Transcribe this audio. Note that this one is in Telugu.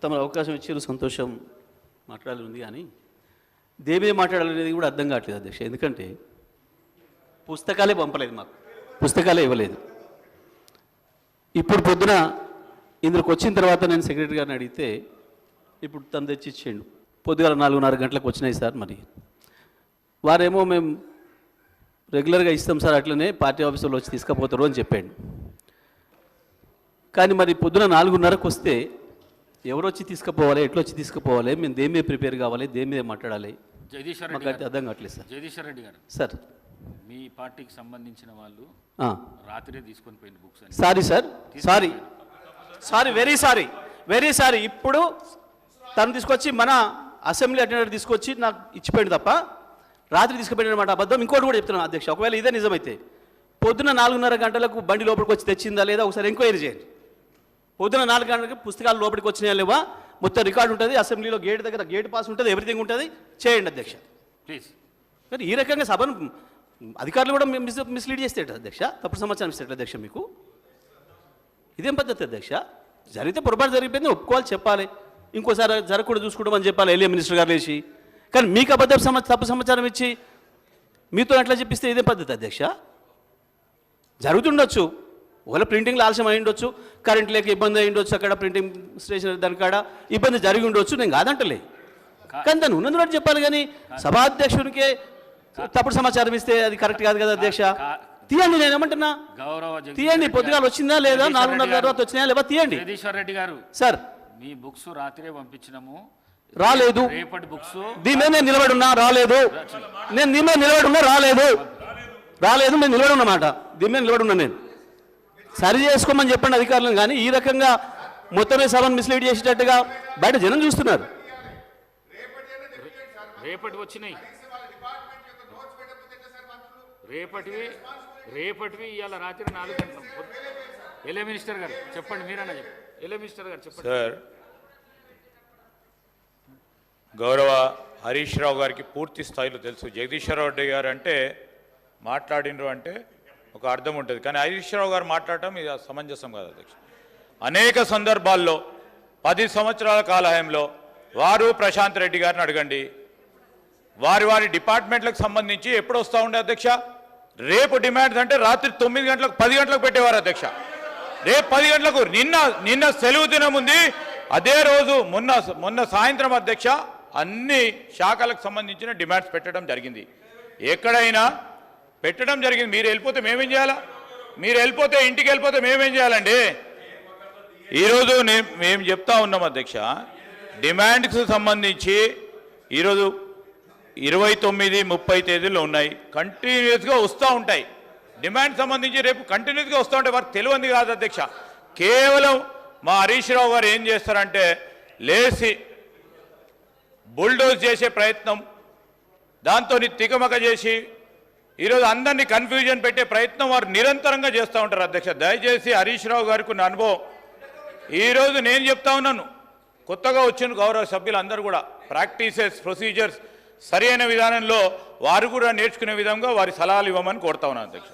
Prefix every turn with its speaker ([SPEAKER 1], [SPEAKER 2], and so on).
[SPEAKER 1] తమరు అవకాశం ఇచ్చారు, సంతోషం, మాట్లాడాలి ఉంది. కానీ దేమే మాట్లాడాలనేది కూడా అర్థం కావట్లేదు అధ్యక్ష. ఎందుకంటే పుస్తకాలే పంపలేదు, మాకు పుస్తకాలే ఇవ్వలేదు. ఇప్పుడు పొద్దున ఇందులోకి వచ్చిన తర్వాత నేను సెక్రటరీ గారిని అడిగితే ఇప్పుడు తను తెచ్చి ఇచ్చేయండు. పొద్దుగాల 4:30 గంటలకు వచ్చినాయి సార్. మరి వారేమో మేము రెగ్యులర్గా ఇస్తాం సార్, అట్లనే పార్టీ ఆఫీసులో వచ్చి తీసుకుపోతారు అని చెప్పాడు. కానీ మరి పొద్దున 4:30కు వస్తే ఎవరు వచ్చి తీసుకుపోవాలి, ఎట్లా వచ్చి తీసుకుపోవాలి, మేము దేమే ప్రిపేర్ కావాలి, దేమే మాట్లాడాలి,
[SPEAKER 2] జగదీశ్వర్
[SPEAKER 1] మాకు అయితే అర్థం కావట్లేదు సార్.
[SPEAKER 2] జగదీశ్వర్ రెడ్డి గారు
[SPEAKER 1] సార్,
[SPEAKER 2] మీ పార్టీకి సంబంధించిన వాళ్ళు రాత్రే తీసుకొని పోయిన బుక్స్ అని.
[SPEAKER 1] Sorry sir, sorry sorry, very sorry. ఇప్పుడు తను తీసుకొచ్చి మన అసెంబ్లీ అటెండర్ తీసుకొచ్చి నాకు ఇచ్చిపోయాడు తప్ప రాత్రి తీసుకుపోయాడు అనమాట. అబద్ధం. ఇంకోటి కూడా చెప్తున్నాను అధ్యక్ష, ఒకవేళ ఇదే నిజమైతే పొద్దున 4:30 గంటలకు బండి లోపలికి వచ్చి తెచ్చిందా లేదా ఒకసారి ఎంక్వైరీ చేయండి. పొద్దున 4 గంటలకు పుస్తకాలు లోపలికి వచ్చినాయా లేవా మొత్తం రికార్డు ఉంటుంది, అసెంబ్లీలో గేట్ దగ్గర గేట్ పాస్ ఉంటుంది, ఎవ్రీథింగ్ ఉంటుంది, చేయండి అధ్యక్ష
[SPEAKER 2] ప్లీజ్.
[SPEAKER 1] కానీ ఈ రకంగా సభను అధికారులు కూడా మిస్లీడ్ చేస్తే అధ్యక్ష, తప్పుడు సమాచారం ఇస్తే అధ్యక్ష. మీకు ఇదేం పద్ధతి అధ్యక్ష? జరిగితే పొరపాటు జరిగిపోయింది, ఒప్పుకోవాలి, చెప్పాలి, ఇంకోసారి జరగకుండా చూసుకుంటామని చెప్పాలి ఎల్ఏ మినిస్టర్ గారు లేచి. కానీ మీకు తప్పు సమాచారం ఇచ్చి మీతో ఎట్లా చెప్పిస్తే ఇదే పద్ధతి అధ్యక్ష? జరుగుతుండొచ్చు, ఒకవేళ ప్రింటింగ్లో ఆలస్యం అయి ఉండొచ్చు, కరెంట్ లేక ఇబ్బంది అయి ఉండొచ్చు, అక్కడ ప్రింటింగ్ స్టేషన్ దాని కాడ ఇబ్బంది జరిగి ఉండొచ్చు, నేను కాదంటలే. కానీ దాన్ని ఉన్నందుకు చెప్పాలి. కానీ సభాధ్యక్షునికే తప్పుడు సమాచారం ఇస్తే అది కరెక్ట్ కాదు కదా అధ్యక్ష. తీయండి, నేను ఏమంటున్నా, తీయండి. పొద్దుగాలు వచ్చిందా లేదా, 4:30 తర్వాత వచ్చినాయా లేదా తీయండి.
[SPEAKER 2] జగదీశ్వర్ రెడ్డి గారు
[SPEAKER 1] సార్,
[SPEAKER 2] మీ బుక్స్ రాత్రే పంపించినాము,
[SPEAKER 1] రాలేదు.
[SPEAKER 2] రేపటి బుక్స్
[SPEAKER 1] దీని మీద నేను నిలబడి ఉన్నా, రాలేదు. నేను దీని మీద నిలబడి ఉన్నా, రాలేదు. మేము నిలబడి ఉన్నమాట, దీని మీద నిలబడి ఉన్నా. నేను సరి చేసుకోమని చెప్పండి అధికారులను. కానీ ఈ రకంగా మొత్తమే సభను మిస్లీడ్ చేసేటట్టుగా బయట జనం చూస్తున్నారు.
[SPEAKER 2] రేపటి వచ్చినాయి, రేపటివి ఇవాళ రాత్రి 4 గంటలకు. ఎల్ఏ మినిస్టర్ గారు చెప్పండి, మీరన్నా చెప్పండి. ఎల్ఏ మినిస్టర్ గారు చెప్పండి.
[SPEAKER 3] సార్, గౌరవ హరీష్ రావు గారికి పూర్తి స్థాయిలో తెలుసు. జగదీశ్వర్ రెడ్డి గారు అంటే మాట్లాడినరు అంటే ఒక అర్థం ఉంటుంది, కానీ హరీష్ రావు గారు మాట్లాడటం ఇది సమంజసం కాదు అధ్యక్ష. అనేక సందర్భాల్లో 10 సంవత్సరాల కాలహయంలో వారు ప్రశాంత్ రెడ్డి గారిని అడగండి, వారి డిపార్ట్మెంట్లకు సంబంధించి ఎప్పుడు వస్తూ ఉండే అధ్యక్ష. రేపు డిమాండ్స్ అంటే రాత్రి 9 గంటలకు 10 గంటలకు పెట్టేవారు అధ్యక్ష. రేపు 10 గంటలకు. నిన్న సెలవు దినం ఉంది, అదే రోజు మొన్న సాయంత్రం అధ్యక్ష అన్ని శాఖలకు సంబంధించిన డిమాండ్స్ పెట్టడం జరిగింది. ఎక్కడైనా పెట్టడం జరిగింది. మీరు వెళ్ళిపోతే మేమేం చేయాలా? మీరు వెళ్ళిపోతే, ఇంటికి వెళ్ళిపోతే మేమేం చేయాలండి? ఈరోజు మేము చెప్తా ఉన్నాం అధ్యక్ష, డిమాండ్స్కి సంబంధించి ఈరోజు 29, 30 తేదీలు ఉన్నాయి, కంటిన్యూస్గా వస్తూ ఉంటాయి. డిమాండ్ సంబంధించి రేపు కంటిన్యూస్గా వస్తూ ఉంటాయి. వారికి తెలియంది కాదు అధ్యక్ష. కేవలం మా హరీష్ రావు గారు ఏం చేస్తారంటే లేచి బుల్డోజ్ చేసే ప్రయత్నం, దాంతో తికమక చేసి ఈరోజు అందరినీ కన్ఫ్యూజన్ పెట్టే ప్రయత్నం వారు నిరంతరంగా చేస్తూ ఉంటారు అధ్యక్ష. దయచేసి హరీష్ రావు గారికి ఉన్న అనుభవం ఈరోజు నేను చెప్తా ఉన్నాను, కొత్తగా వచ్చిన గౌరవ సభ్యులందరూ కూడా ప్రాక్టీసెస్, ప్రొసీజర్స్ సరైన విధానంలో వారు కూడా నేర్చుకునే విధంగా వారి సలహాలు ఇవ్వమని కోరుతా ఉన్నాను అధ్యక్ష.